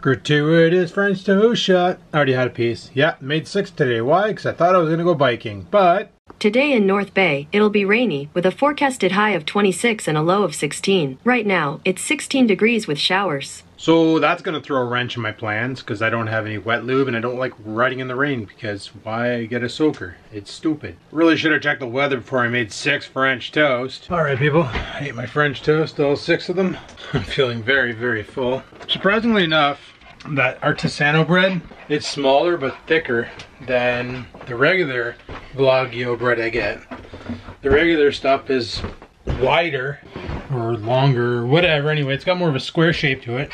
Gratuitous French toast shot. I already had a piece. Yeah, made 6 today. Why? Because I thought I was going to go biking, but... Today in North Bay, it'll be rainy, with a forecasted high of 26 and a low of 16. Right now, it's 16 degrees with showers. So that's going to throw a wrench in my plans, because I don't have any wet lube, and I don't like riding in the rain, because why get a soaker? It's stupid. Really should have checked the weather before I made 6 French toast. Alright people, I ate my French toast, all 6 of them. I'm feeling very, very full. Surprisingly enough, that artisanal bread, it's smaller but thicker than the regular Vlogio bread I get. The regular stuff is wider or longer or whatever. Anyway, it's got more of a square shape to it.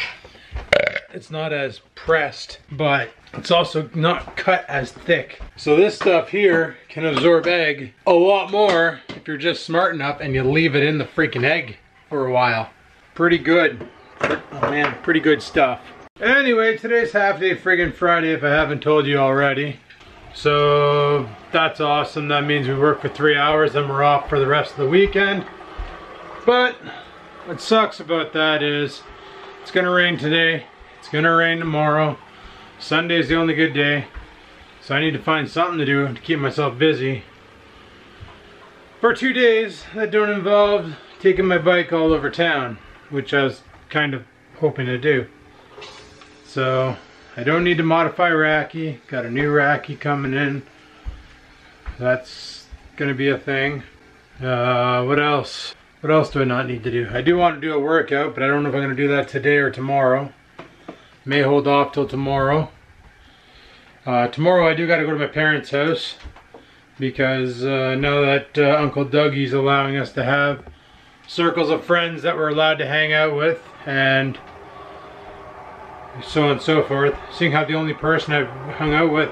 It's not as pressed, but it's also not cut as thick. So this stuff here can absorb egg a lot more if you're just smart enough and you leave it in the freaking egg for a while. Pretty good. Oh man, pretty good stuff. Anyway, today's half day friggin' Friday if I haven't told you already. So that's awesome. That means we work for 3 hours and we're off for the rest of the weekend. But what sucks about that is it's gonna rain today, it's gonna rain tomorrow. Sunday's the only good day. So I need to find something to do to keep myself busy for 2 days that don't involve taking my bike all over town, which I was kind of hoping to do. So I don't need to modify Racky. Got a new Racky coming in. That's gonna be a thing. What else? What else do I not need to do? I do want to do a workout, but I don't know if I'm gonna do that today or tomorrow. May hold off till tomorrow. Tomorrow I do gotta go to my parents' house because now that Uncle Dougie's allowing us to have circles of friends that we're allowed to hang out with, and so on and so forth. Seeing how the only person I've hung out with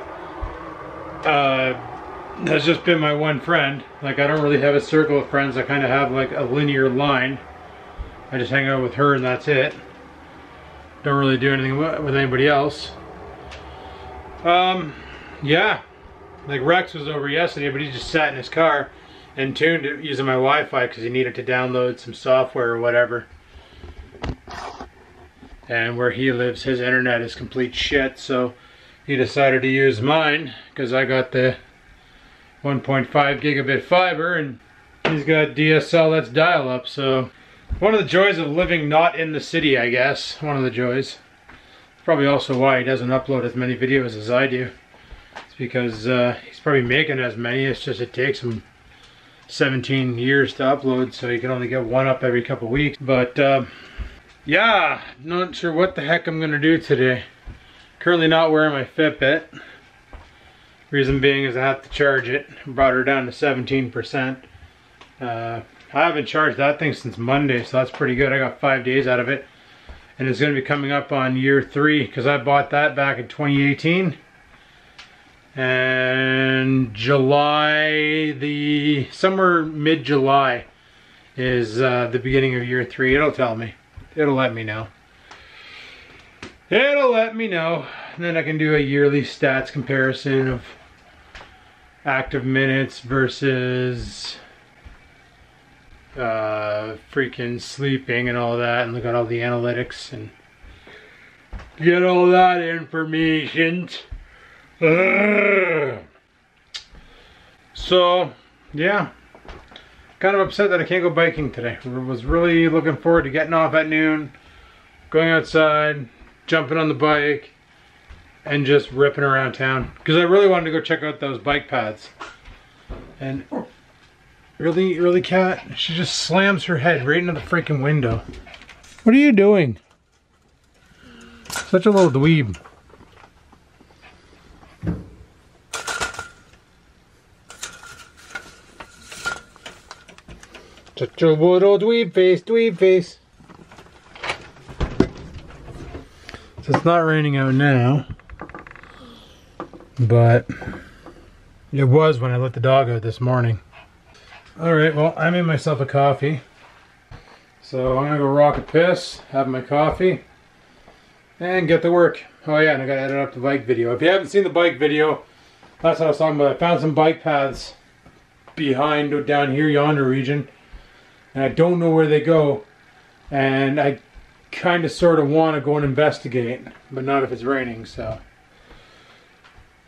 has just been my one friend. Like, I don't really have a circle of friends. I kind of have like a linear line. I just hang out with her and that's it. Don't really do anything with anybody else. Yeah, like Rex was over yesterday, but he just sat in his car and tuned it using my Wi-Fi because he needed to download some software or whatever. And where he lives, his internet is complete shit, so he decided to use mine because I got the 1.5 gigabit fiber and he's got DSL that's dial-up. So one of the joys of living not in the city, I guess. One of the joys. Probably also why he doesn't upload as many videos as I do. It's because he's probably making as many, it's just it takes him 17 years to upload, so you can only get one up every couple weeks. But yeah, not sure what the heck I'm gonna do today. Currently not wearing my Fitbit. Reason being is I have to charge it. Brought her down to 17%. I haven't charged that thing since Monday, so that's pretty good. I got 5 days out of it. And it's gonna be coming up on year 3, because I bought that back in 2018. And July, somewhere mid-July is the beginning of year 3. It'll tell me. It'll let me know. It'll let me know. And then I can do a yearly stats comparison of active minutes versus freaking sleeping and all that, and look at all the analytics and get all that information. So, yeah. Kind of upset that I can't go biking today. I was really looking forward to getting off at noon, going outside, jumping on the bike, and just ripping around town. Because I really wanted to go check out those bike paths. And really, cat, she just slams her head right into the freaking window. What are you doing? Such a little dweeb. Such a little dweeb face. So it's not raining out now, but it was when I let the dog out this morning. Alright, well, I made myself a coffee. So I'm gonna go rock a piss, have my coffee, and get to work. Oh yeah, and I gotta edit up the bike video. If you haven't seen the bike video, that's what I was talking about. I found some bike paths behind or down here, yonder region. And I don't know where they go. And I kind of sort of want to go and investigate, but not if it's raining, so.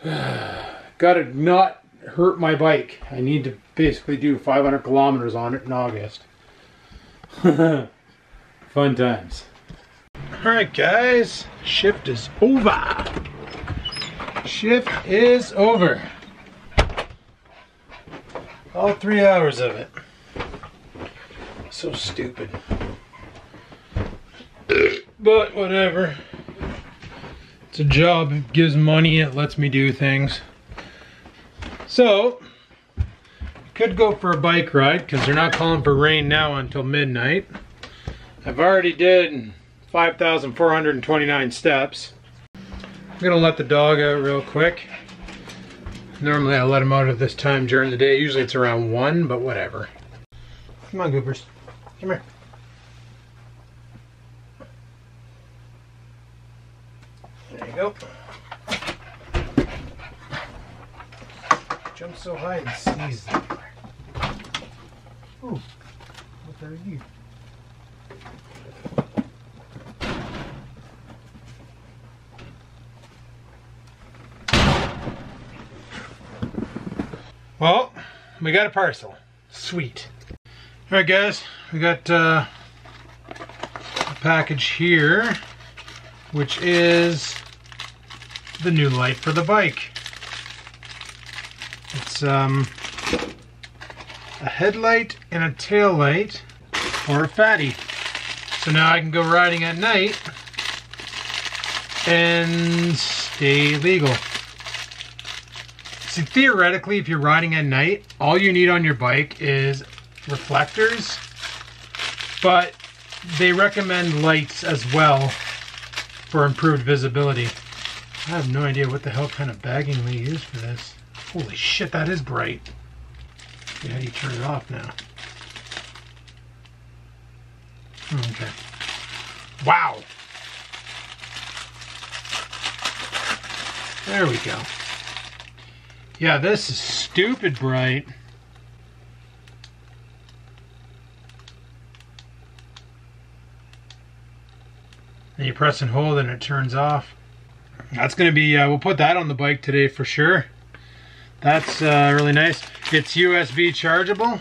Gotta not hurt my bike. I need to basically do 500 kilometers on it in August. Fun times. Alright guys, shift is over. Shift is over. All 3 hours of it. So stupid. But whatever. It's a job, it gives money, it lets me do things. So, could go for a bike ride because they're not calling for rain now until midnight. I've already did 5,429 steps. I'm gonna let the dog out real quick. Normally I let him out at this time during the day. Usually it's around 1, but whatever. Come on, Goopers. Come here. There you go. Jump so high and sneeze there. Ooh, what are you? Well, we got a parcel. Sweet. Alright guys, we got a package here, which is the new light for the bike. It's a headlight and a tail light for a fatty. So now I can go riding at night and stay legal. See, theoretically, if you're riding at night, all you need on your bike is reflectors, but they recommend lights as well for improved visibility. I have no idea what the hell kind of bagging they use for this. Holy shit, that is bright. See, how do you turn it off now? Okay. Wow. There we go. Yeah, this is stupid bright. And you press and hold and it turns off. That's gonna be, we'll put that on the bike today for sure. That's really nice. It's USB chargeable.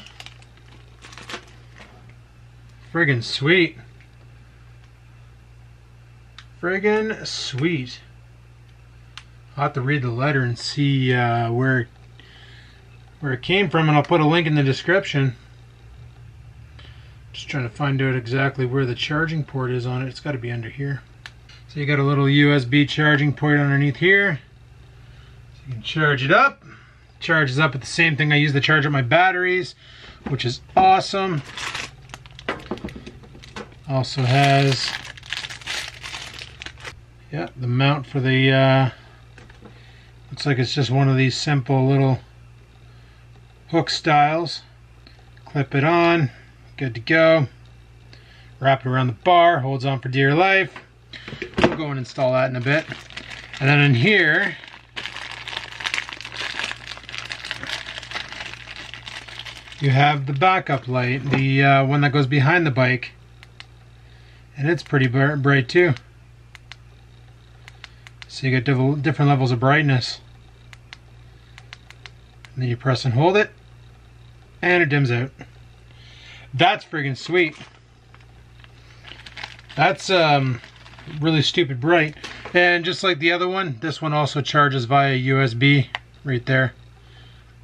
Friggin' sweet. Friggin' sweet. I'll have to read the letter and see where it came from, and I'll put a link in the description. Just trying to find out exactly where the charging port is on it. It's got to be under here. So you got a little USB charging port underneath here. So you can charge it up. Charges up with the same thing I use to charge up my batteries, which is awesome. Also has, yeah, the mount for the looks like it's just one of these simple little hook styles. Clip it on, good to go. Wrap it around the bar, holds on for dear life. We'll go and install that in a bit. And then in here, you have the backup light, the one that goes behind the bike. And it's pretty bright too. So you get different levels of brightness. And then you press and hold it, and it dims out. That's friggin' sweet. That's really stupid bright. And just like the other one, this one also charges via USB right there.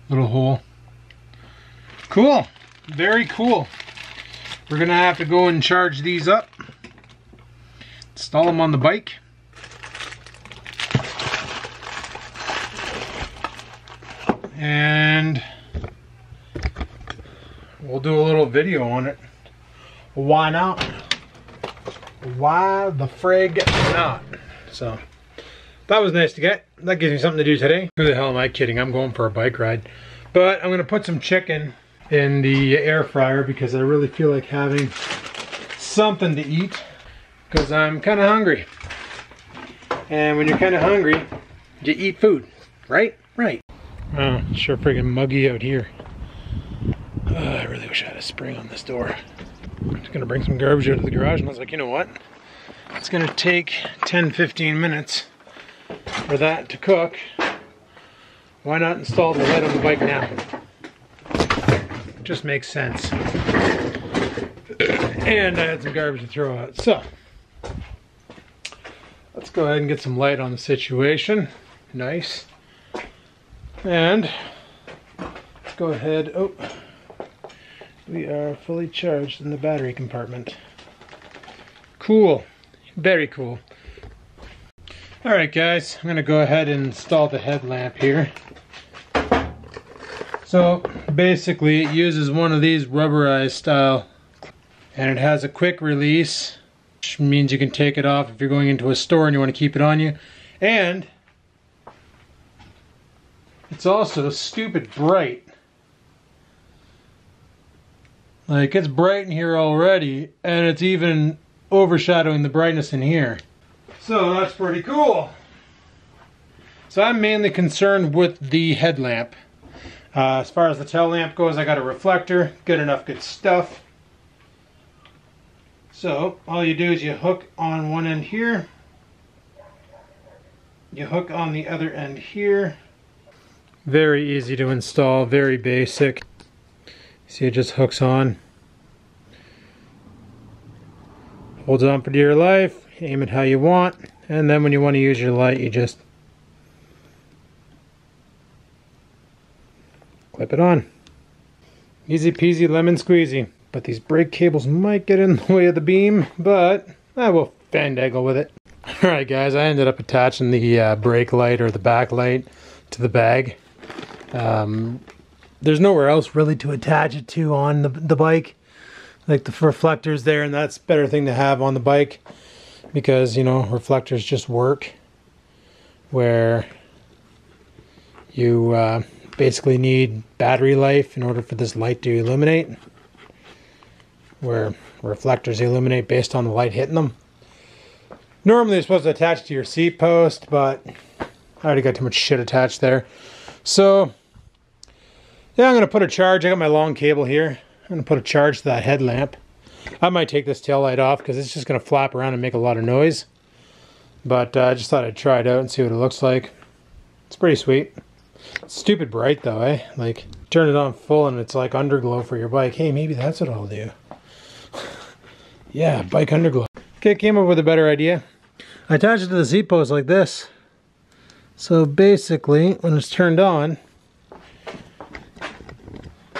Little hole. Cool. Very cool. We're gonna have to go and charge these up. Install them on the bike. And we'll do a little video on it. Why not? Why the frig not? So that was nice to get. That gives me something to do today. Who the hell am I kidding? I'm going for a bike ride. But I'm gonna put some chicken in the air fryer because I really feel like having something to eat because I'm kind of hungry. And when you're kind of hungry, you eat food, right? Right. Oh, it's sure friggin' muggy out here. I really wish I had a spring on this door. I'm just gonna bring some garbage out of the garage, and I was like, you know what? It's gonna take 10-15 minutes for that to cook. Why not install the light on the bike now? Just makes sense. And I had some garbage to throw out. So, let's go ahead and get some light on the situation. Nice. And let's go ahead. Oh, we are fully charged in the battery compartment. Cool. Very cool. Alright guys, I'm going to go ahead and install the headlamp here. So basically it uses one of these rubberized style, and it has a quick release, which means you can take it off if you're going into a store and you want to keep it on you. And it's also stupid bright. Like, it's bright in here already, and it's even overshadowing the brightness in here. So that's pretty cool. So I'm mainly concerned with the headlamp. As far as the tail lamp goes, I got a reflector. Good enough, good stuff. So all you do is you hook on one end here. You hook on the other end here. Very easy to install, very basic. See, it just hooks on. Holds on for dear life. Aim it how you want. And then when you want to use your light, you just clip it on. Easy peasy lemon squeezy. But these brake cables might get in the way of the beam, but I will fandangle with it. Alright guys, I ended up attaching the brake light or the back light to the bag. There's nowhere else really to attach it to on the bike. Like the reflectors there, and that's a better thing to have on the bike because, you know, reflectors just work where you basically need battery life in order for this light to illuminate, where reflectors illuminate based on the light hitting them. Normally you're supposed to attach to your seat post, but I already got too much shit attached there. So yeah, I'm going to put a charge. I got my long cable here. I'm going to put a charge to that headlamp. I might take this tail light off because it's just going to flap around and make a lot of noise. But I just thought I'd try it out and see what it looks like. It's pretty sweet. It's stupid bright though, eh? Like, turn it on full and it's like underglow for your bike. Hey, maybe that's what I'll do. Yeah, bike underglow. Okay, came up with a better idea. I attached it to the seat post like this. So basically, when it's turned on,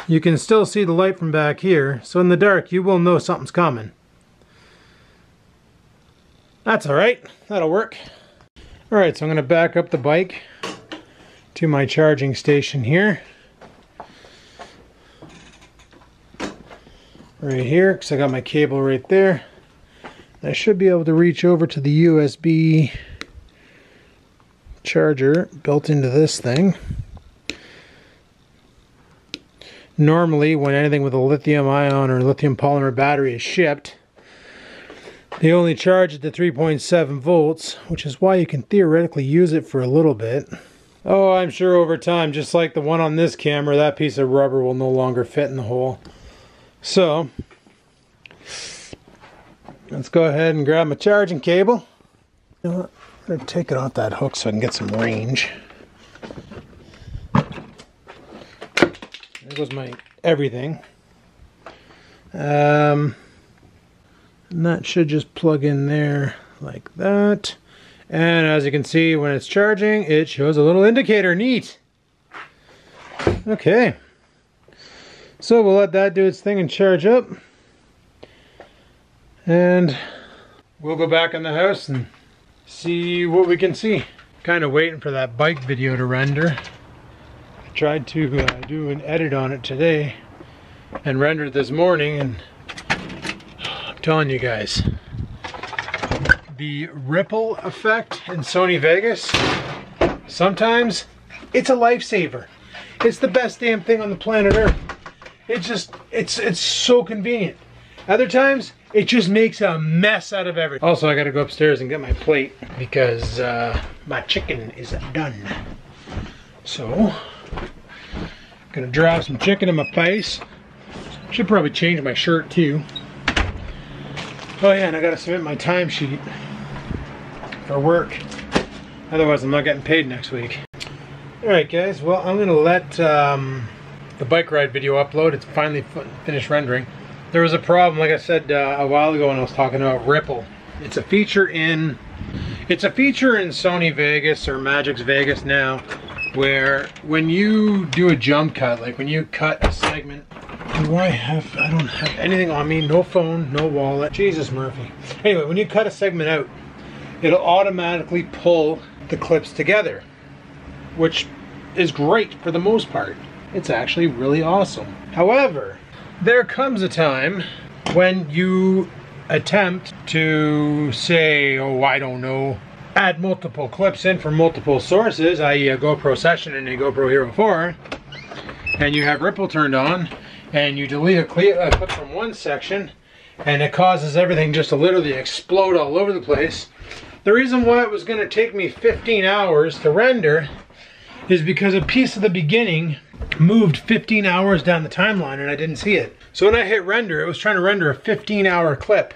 you can still see the light from back here, so in the dark you will know something's coming. That's alright, that'll work. Alright, so I'm going to back up the bike to my charging station here. Right here, because I got my cable right there. I should be able to reach over to the USB charger built into this thing. Normally, when anything with a lithium ion or lithium polymer battery is shipped, they only charge it to 3.7 volts, which is why you can theoretically use it for a little bit. Oh, I'm sure over time, just like the one on this camera, that piece of rubber will no longer fit in the hole. So, let's go ahead and grab my charging cable. You know what? I'm going to take it off that hook so I can get some range. There goes my everything. And that should just plug in there like that. And as you can see, when it's charging, it shows a little indicator. Neat! Okay. So we'll let that do its thing and charge up. And we'll go back in the house and see what we can see. Kind of waiting for that bike video to render. I tried to do an edit on it today and render it this morning, and I'm telling you guys, the ripple effect in Sony Vegas, sometimes it's a lifesaver. It's the best damn thing on the planet Earth. It's so convenient. Other times, it just makes a mess out of everything. Also, I gotta go upstairs and get my plate because my chicken is done. So, gonna drop some chicken in my face. Should probably change my shirt too. Oh yeah, and I gotta submit my timesheet for work. Otherwise, I'm not getting paid next week. Alright guys, well I'm gonna let the bike ride video upload. It's finally finished rendering. There was a problem, like I said a while ago when I was talking about Ripple. It's a feature in Sony Vegas or Magix Vegas now, where when you do a jump cut, like when you cut a segment. I don't have anything on me, no phone, no wallet. Jesus, Murphy. Anyway, when you cut a segment out, it'll automatically pull the clips together, which is great for the most part. It's actually really awesome. However, there comes a time when you attempt to say, oh, I don't know, add multiple clips in from multiple sources, i.e. a GoPro Session and a GoPro Hero 4, and you have Ripple turned on, and you delete a clip from one section, and it causes everything just to literally explode all over the place. The reason why it was going to take me 15 hours to render is because a piece of the beginning moved 15 hours down the timeline and I didn't see it. So when I hit render, it was trying to render a 15-hour clip.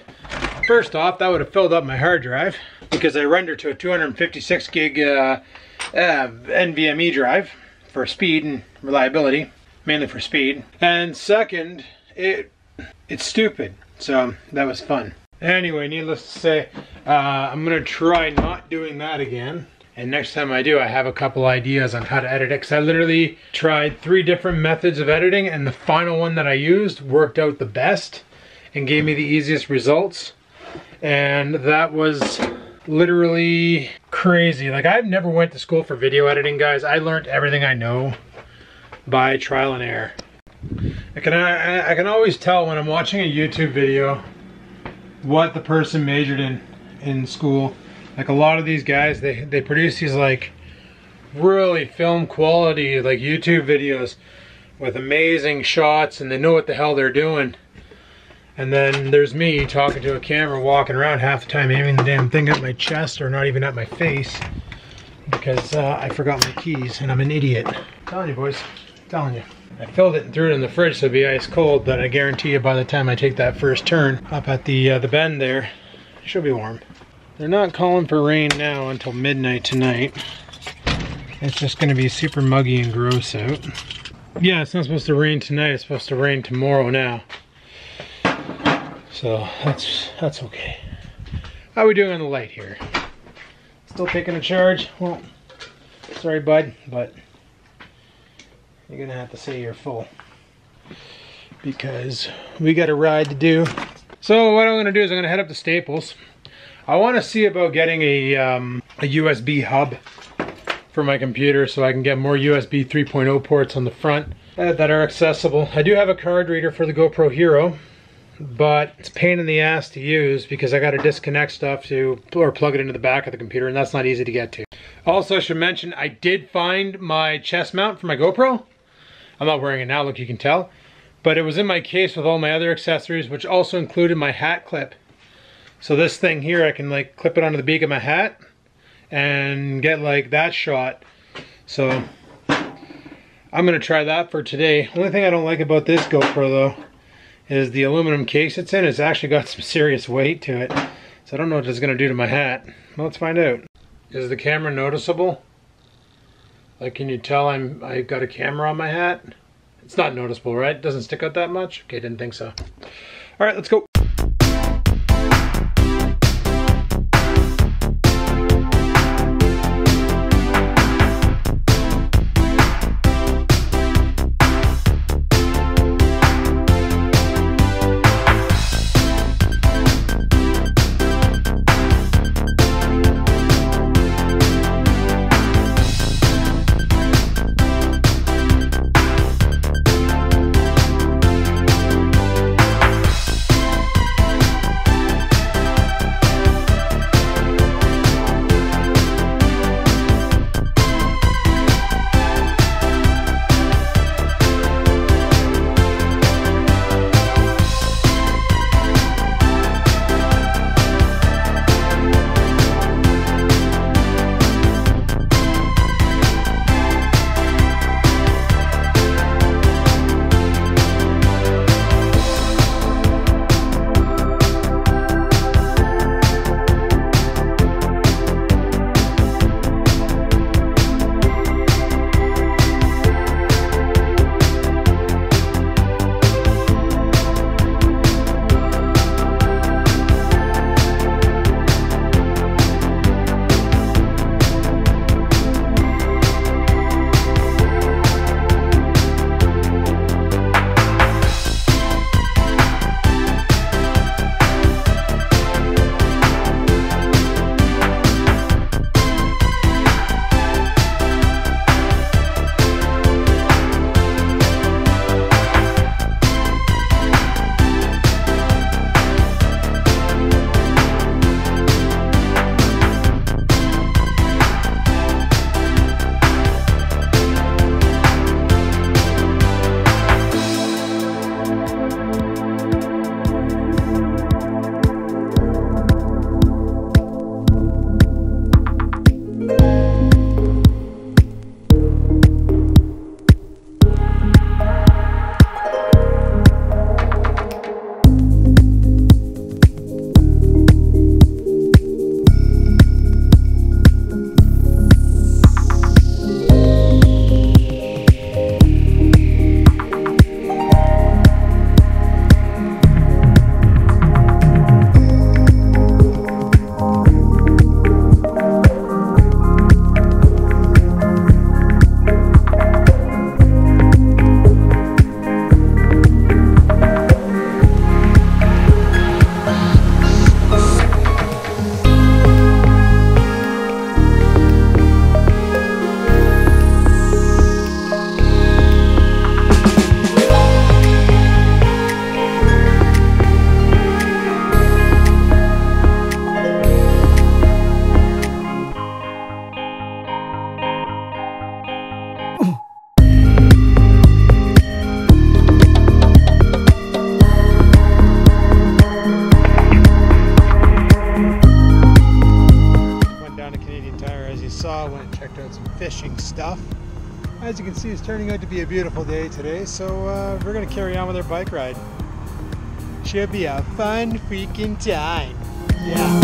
First off, that would have filled up my hard drive because I rendered to a 256 gig NVMe drive for speed and reliability, mainly for speed. And second, it's stupid. So that was fun. Anyway, needless to say, I'm gonna try not doing that again. And next time I do, I have a couple ideas on how to edit it, because I literally tried 3 different methods of editing, and the final one that I used worked out the best and gave me the easiest results. And that was literally crazy. Like, I've never went to school for video editing, guys. I learned everything I know by trial and error. I can always tell when I'm watching a YouTube video what the person majored in school. Like, a lot of these guys, they produce these like really film quality like YouTube videos with amazing shots, and they know what the hell they're doing. And then there's me talking to a camera, walking around half the time aiming the damn thing at my chest or not even at my face because I forgot my keys and I'm an idiot. I'm telling you, boys, I'm telling you. I filled it and threw it in the fridge so it'll be ice cold, but I guarantee you by the time I take that first turn up at the bend there, it should be warm. They're not calling for rain now until midnight tonight. It's just going to be super muggy and gross out. Yeah, it's not supposed to rain tonight, it's supposed to rain tomorrow now. So that's okay. How are we doing on the light here? Still taking a charge? Well, sorry bud, but you're gonna have to say you're full because we got a ride to do. So what I'm gonna do is I'm gonna head up to Staples. I want to see about getting a USB hub for my computer so I can get more USB 3.0 ports on the front that are accessible. I do have a card reader for the GoPro Hero, but it's a pain in the ass to use because I got to disconnect stuff or plug it into the back of the computer, and that's not easy to get to. Also, I should mention I did find my chest mount for my GoPro. I'm not wearing it now, look, you can tell, but it was in my case with all my other accessories, which also included my hat clip. So this thing here, I can like clip it onto the beak of my hat and get like that shot. So I'm gonna try that for today. Only thing I don't like about this GoPro though is the aluminum case it's in. It's actually got some serious weight to it. So I don't know what it's gonna do to my hat. Well, let's find out. Is the camera noticeable? Like, can you tell I got a camera on my hat? It's not noticeable, right? It doesn't stick out that much? Okay, didn't think so. All right, let's go. Canadian Tire. As you saw, I went and checked out some fishing stuff. As you can see, it's turning out to be a beautiful day today, so we're going to carry on with our bike ride. Should be a fun freaking time. Yeah.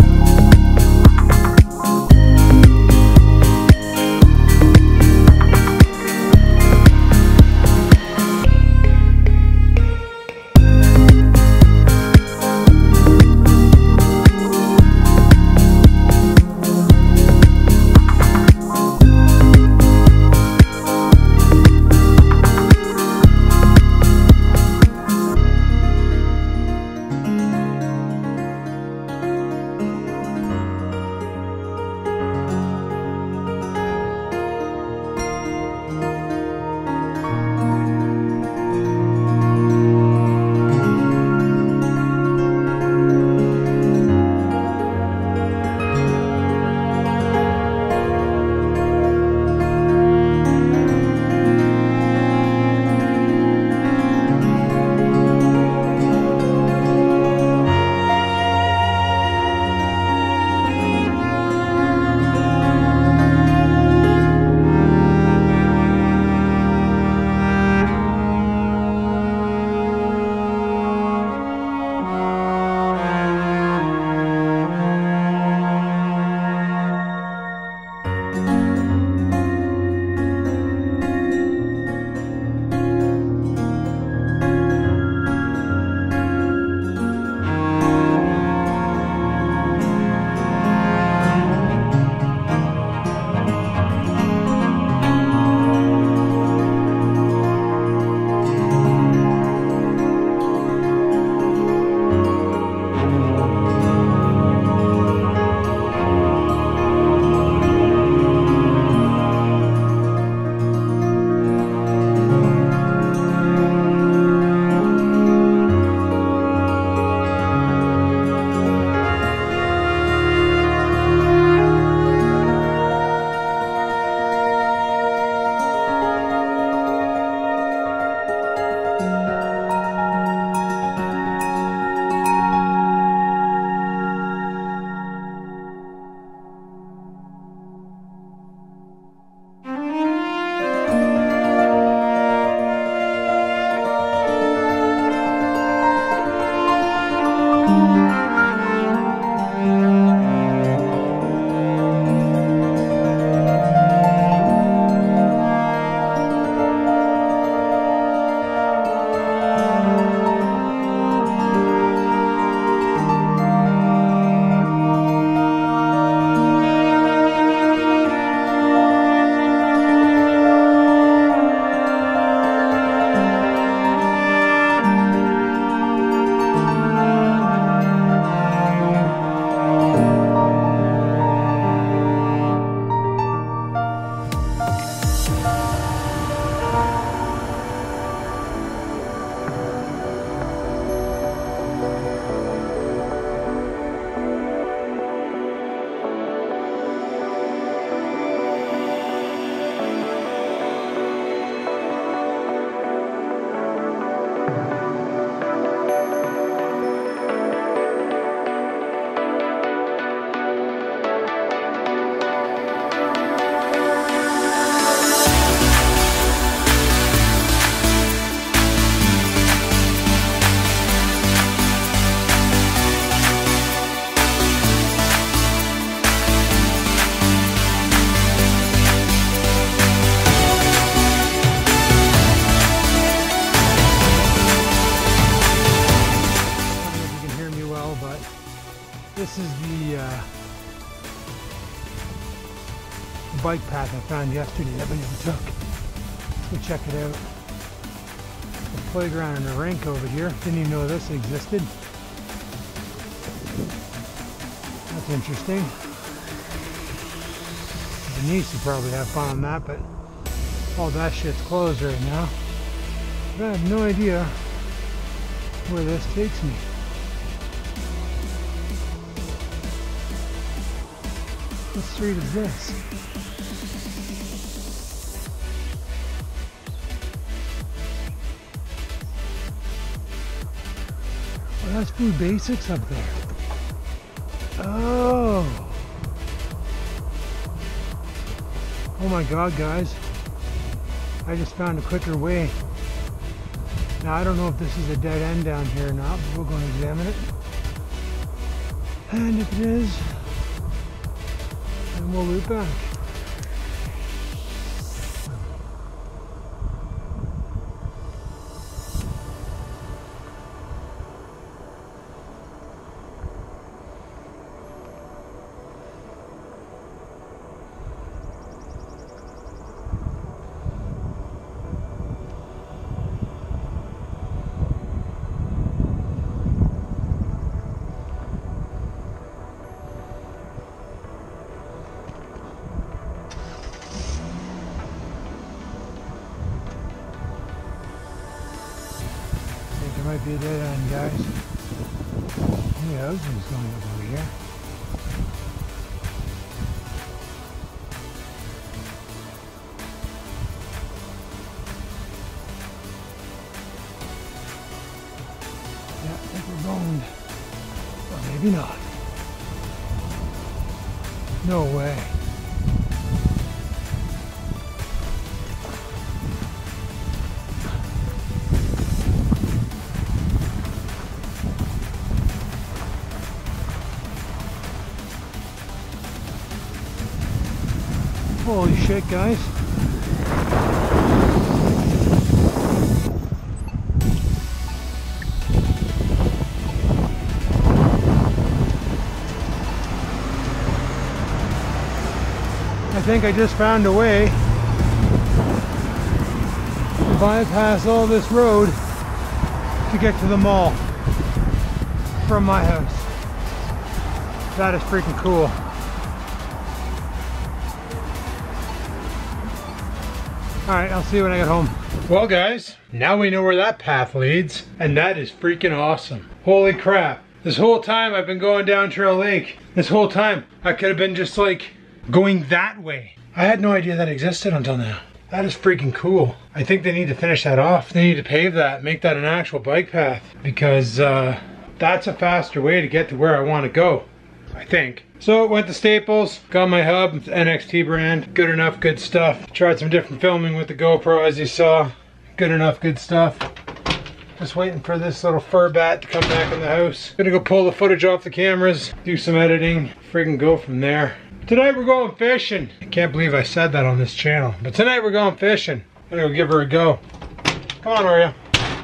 This is the bike path I found yesterday that we never took. Let's go check it out. The playground and the rink over here. Didn't even know this existed. That's interesting. Denise would probably have fun on that, but all that shit's closed right now. But I have no idea where this takes me. What street is this? Well, that's Food Basics up there. Oh! Oh my god, guys. I just found a quicker way. Now I don't know if this is a dead end down here or not, but we're going to examine it. And if it is, then we'll loop back. There might be a dead end, guys. Yeah, those things going over here. Yeah, I think we're boned. Or maybe not. No way. Holy shit, guys. I think I just found a way to bypass all this road to get to the mall from my house. That is freaking cool. Alright, I'll see you when I get home. Well guys, now we know where that path leads, and that is freaking awesome. Holy crap. This whole time I've been going down Trail Lake. This whole time I could have been just like going that way. I had no idea that existed until now. That is freaking cool. I think they need to finish that off. They need to pave that, make that an actual bike path, because that's a faster way to get to where I want to go, I think. So went to Staples, got my hub, NXT brand, good enough, good stuff. Tried some different filming with the GoPro as you saw. Good enough, good stuff. Just waiting for this little fur bat to come back in the house. Gonna go pull the footage off the cameras, do some editing, friggin' go from there. Tonight we're going fishing. I can't believe I said that on this channel, but tonight we're going fishing. I'm gonna go give her a go. Come on, Oreo.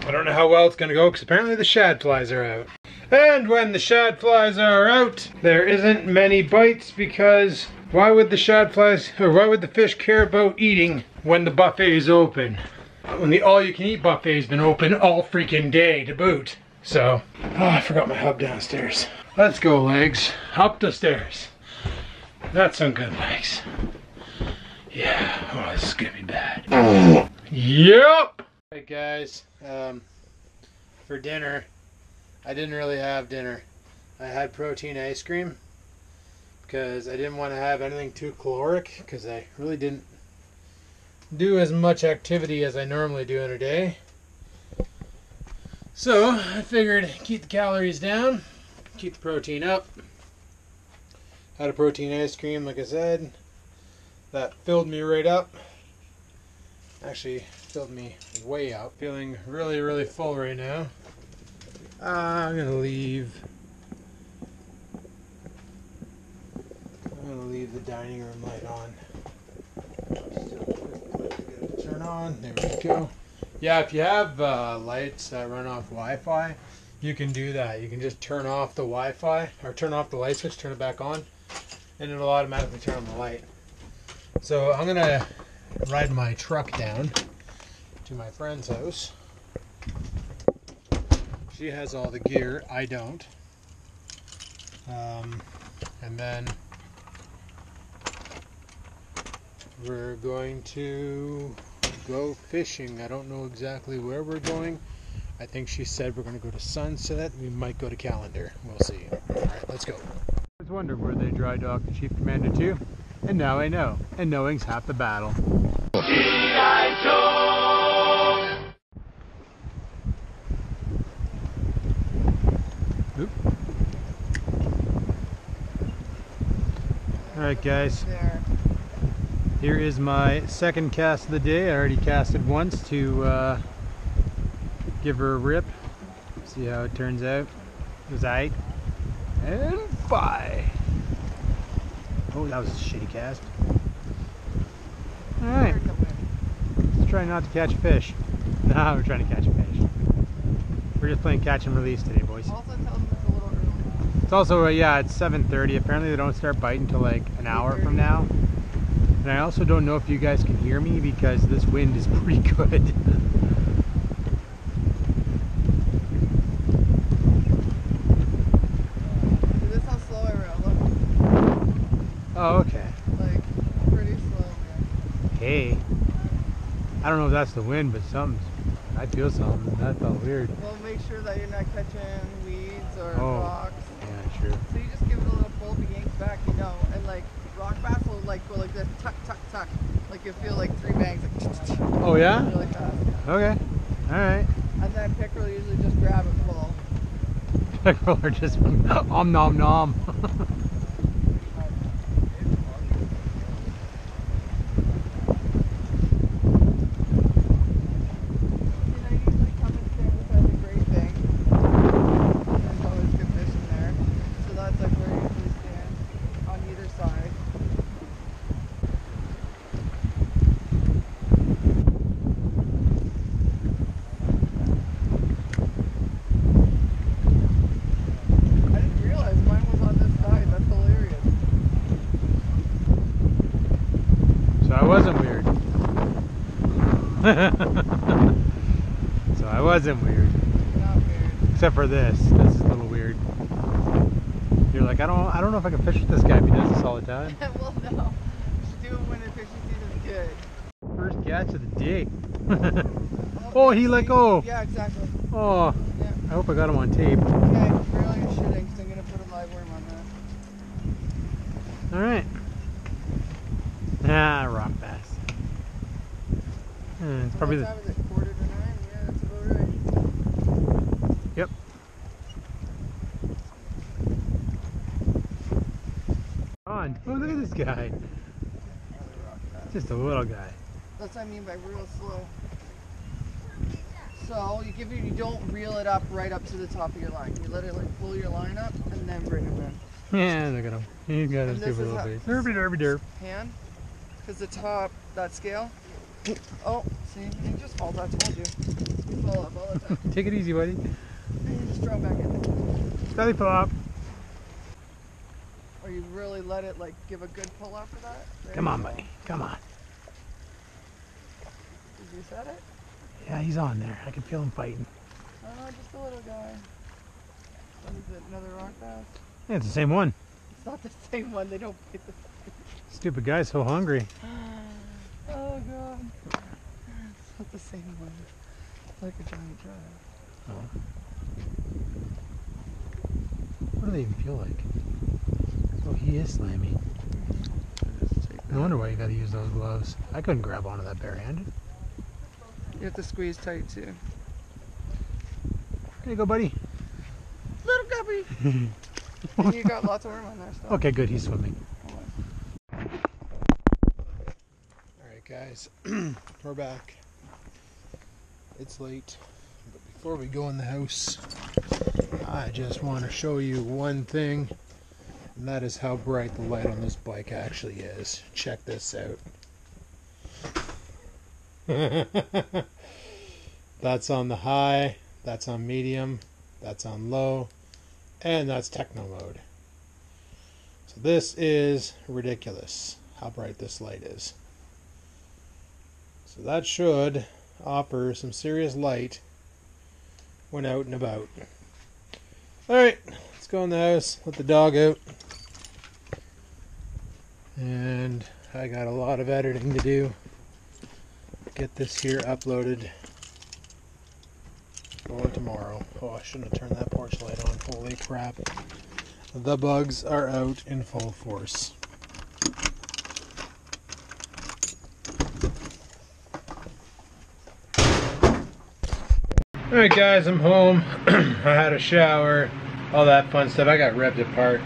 I don't know how well it's gonna go because apparently the shad flies are out. And when the shad flies are out, there isn't many bites because why would the shad flies, or why would the fish care about eating when the buffet is open? When the all-you-can-eat buffet has been open all freaking day to boot. So, oh, I forgot my hub downstairs. Let's go, legs. Up the stairs. That's some good legs. Yeah, oh, this is gonna be bad. Yep! Alright guys, for dinner, I didn't really have dinner. I had protein ice cream because I didn't want to have anything too caloric because I really didn't do as much activity as I normally do in a day. So I figured keep the calories down, keep the protein up. Had a protein ice cream, like I said. That filled me right up. Actually filled me way up. Feeling really, really full right now. I'm gonna leave the dining room light on. Turn on. There we go. Yeah, if you have lights that run off Wi-Fi, you can do that. You can just turn off the Wi-Fi or turn off the light switch, turn it back on, and it'll automatically turn on the light. So I'm gonna ride my truck down to my friend's house. She has all the gear, I don't. And then we're going to go fishing. I don't know exactly where we're going. I think she said we're going to go to Sunset. We might go to Calendar. We'll see. Alright, let's go. I was wondering where they dry dock the Chief Commander to, and now I know. And knowing's half the battle. G.I. Joe! Oop. Alright guys. Here is my second cast of the day. I already casted once to give her a rip. See how it turns out. It was aight. And bye. Oh, that was a shitty cast. Alright. Let's try not to catch a fish. Nah, we're trying to catch a fish. We're just playing catch and release today, boys. Also tell them it's a little early. It's also, yeah, it's 7:30. Apparently they don't start biting until like an hour from now. And I also don't know if you guys can hear me because this wind is pretty good. This is how slow I roll. Look. Oh, okay. Like, pretty slow, man. Hey. I don't know if that's the wind, but I feel something. That felt weird. Well, make sure that you're not catching weeds or Oh. rocks. Yeah, true. So you just give it a little pull, the yanks back, you know, and like rock bass will like go like this, tuck, tuck, tuck. Like you feel like 3 bangs, like Oh, yeah? really fast. Okay. Alright. And then pickerel usually just grab it full. Pickerel are just om nom nom. So I wasn't weird. Not weird. Except for this. This is a little weird. You're like, I don't know if I can fish with this guy if he does this all the time. Well, no. Just do it when the fishing season's good. First catch of the day. Oh, he let go. Yeah, exactly. Oh, Yeah. I hope I got him on tape. Okay, really shitting because I'm going to put a live worm on that. Alright. Ah, rock bass. It's probably What time is it? 8:45? Yeah, that's about right. Yep. On. Oh, look at this guy. Just a little guy. That's what I mean by real slow. So you don't reel it up right up to the top of your line. You let it like pull your line up and then bring it in. Yeah, look at him. He's got his And this stupid is little how- face. Derpy derpy derp. Hand, because the top, that scale. Oh, see, you just fall. I told you. You fall up all the time. Take it easy, buddy. And you just draw back in. Belly flop. Or you really let it like give a good pull after that. There Come you on, go. buddy. Come on. Did you set it? Yeah, he's on there. I can feel him fighting. Oh, just a little guy. What is it? Another rock bass? Yeah, it's the same one. It's not the same one. They don't bite the same. Stupid guy's so hungry. Oh god. It's not the same one. It's like a giant trout. Oh. What do they even feel like? Oh, he is slimy. No wonder why you gotta use those gloves. I couldn't grab onto that barehanded. You have to squeeze tight too. There you go, buddy. Little guppy! And you got lots of worm on there still. Okay, good. He's swimming. Alright, guys. We're back. It's late. But before we go in the house, I just want to show you one thing. And that is how bright the light on this bike actually is. Check this out. That's on the high, that's on medium, that's on low, and that's techno mode. So this is ridiculous how bright this light is. So that should offer some serious light when out and about. Alright, let's go in the house, let the dog out. And I got a lot of editing to do. Get this here uploaded for tomorrow. Oh, I shouldn't have turned that porch light on. Holy crap. The bugs are out in full force. Alright guys, I'm home. I had a shower, all that fun stuff. I got ripped apart.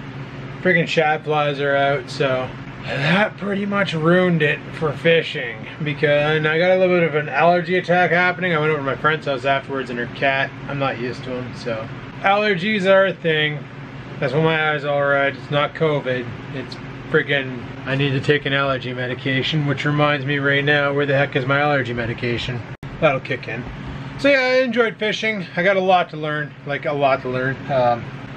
Freaking shad flies are out, so that pretty much ruined it for fishing, because I got a little bit of an allergy attack happening. I went over to my friend's house afterwards, and her cat, I'm not used to them, so allergies are a thing. That's why my eyes all red. It's not COVID. It's freaking, I need to take an allergy medication, which reminds me right now, where the heck is my allergy medication? That'll kick in. So yeah, I enjoyed fishing. I got a lot to learn, like a lot to learn.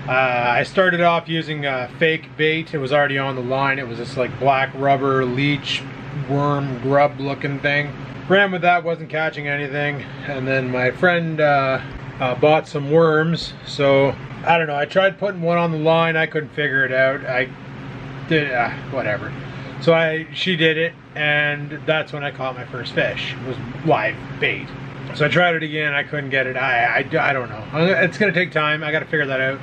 I started off using fake bait. It was already on the line. It was this like black rubber leech worm grub looking thing. Ran with that, wasn't catching anything. And then my friend bought some worms. So I don't know, I tried putting one on the line. I couldn't figure it out. I did, whatever. So she did it, and that's when I caught my first fish. It was live bait. So I tried it again. I couldn't get it. I don't know. It's gonna take time. I gotta figure that out.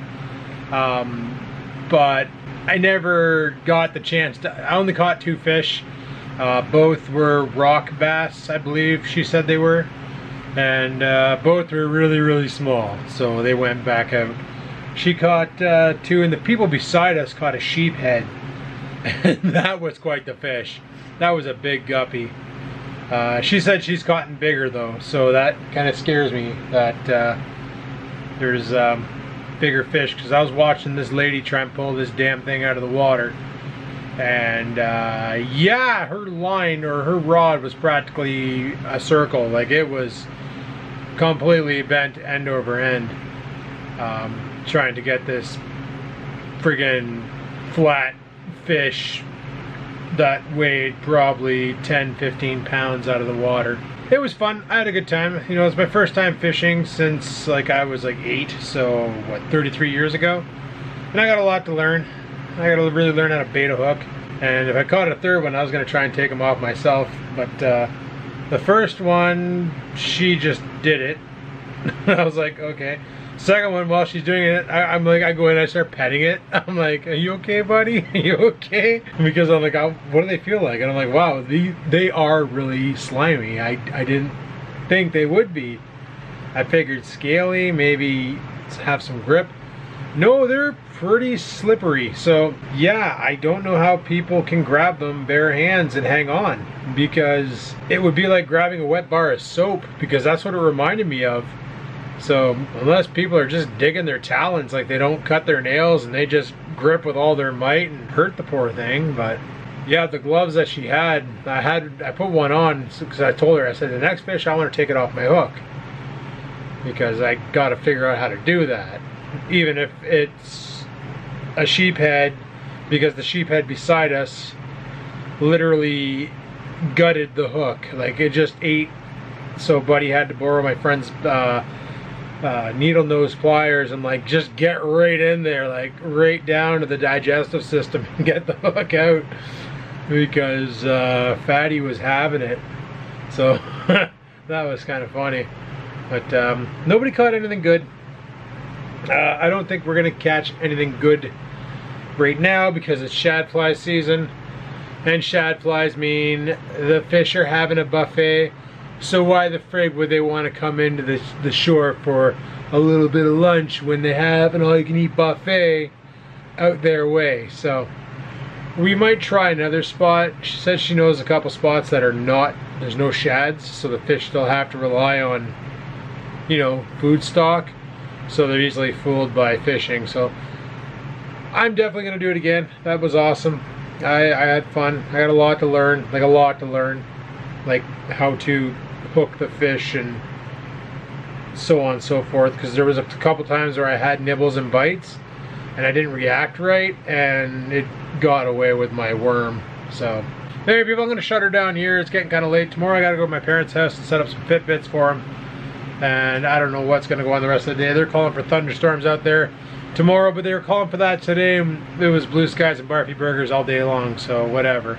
But I never got the chance to. I only caught 2 fish. Both were rock bass, I believe she said they were, and both were really, really small. So they went back out. She caught 2, and the people beside us caught a sheephead. And that was quite the fish. That was a big guppy. She said she's caught bigger though, so that kind of scares me that there's bigger fish, because I was watching this lady try and pull this damn thing out of the water, and yeah, her line or her rod was practically a circle. Like, it was completely bent end over end, trying to get this friggin' flat fish that weighed probably 10-15 pounds out of the water. It was fun. I had a good time. You know, it's my first time fishing since like I was like 8, so what, 33 years ago? And I got a lot to learn. I got to really learn how to bait a hook. And if I caught a third one, I was going to try and take them off myself. But the first one, she just did it. I was like, okay. Second one, while she's doing it, I'm like, I go in and I start petting it. I'm like, are you okay, buddy? Are you okay? Because I'm like, what do they feel like? And I'm like, wow, they are really slimy. I didn't think they would be. I figured scaly, maybe have some grip. No, they're pretty slippery. So yeah, I don't know how people can grab them bare hands and hang on, because it would be like grabbing a wet bar of soap, because that's what it reminded me of. So unless people are just digging their talons, like they don't cut their nails and they just grip with all their might and hurt the poor thing. But yeah, the gloves that she had, I put one on because I told her, I said, the next fish I want to take it off my hook, because I got to figure out how to do that, even if it's a sheephead, because the sheephead beside us literally gutted the hook. Like, it just ate. So buddy had to borrow my friend's needle nose pliers and like just get right in there, like right down to the digestive system and get the hook out, because Fatty was having it. So that was kind of funny. But nobody caught anything good. I don't think we're gonna catch anything good right now, because it's shad fly season, and shad flies mean the fish are having a buffet. So why the frig would they want to come into the shore for a little bit of lunch when they have an all-you-can-eat buffet out their way? So we might try another spot. She says she knows a couple spots that are not, there's no shads, so the fish still have to rely on, you know, food stock. So they're easily fooled by fishing. So I'm definitely going to do it again. That was awesome. I had fun. I got a lot to learn, like a lot to learn. Like how to hook the fish and so on and so forth, because there was a couple times where I had nibbles and bites and I didn't react right, and it got away with my worm. So anyway, people, I'm going to shut her down here. It's getting kind of late. Tomorrow I got to go to my parents' house and set up some Fitbits for them, and I don't know what's going to go on the rest of the day. They're calling for thunderstorms out there tomorrow, but they were calling for that today. It was blue skies and barfy burgers all day long, so whatever.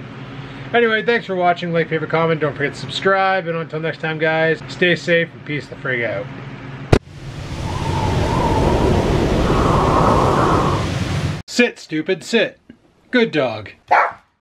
Anyway, thanks for watching. Like, favorite, comment. Don't forget to subscribe. And until next time, guys, stay safe and peace the frig out. Sit, stupid, sit. Good dog.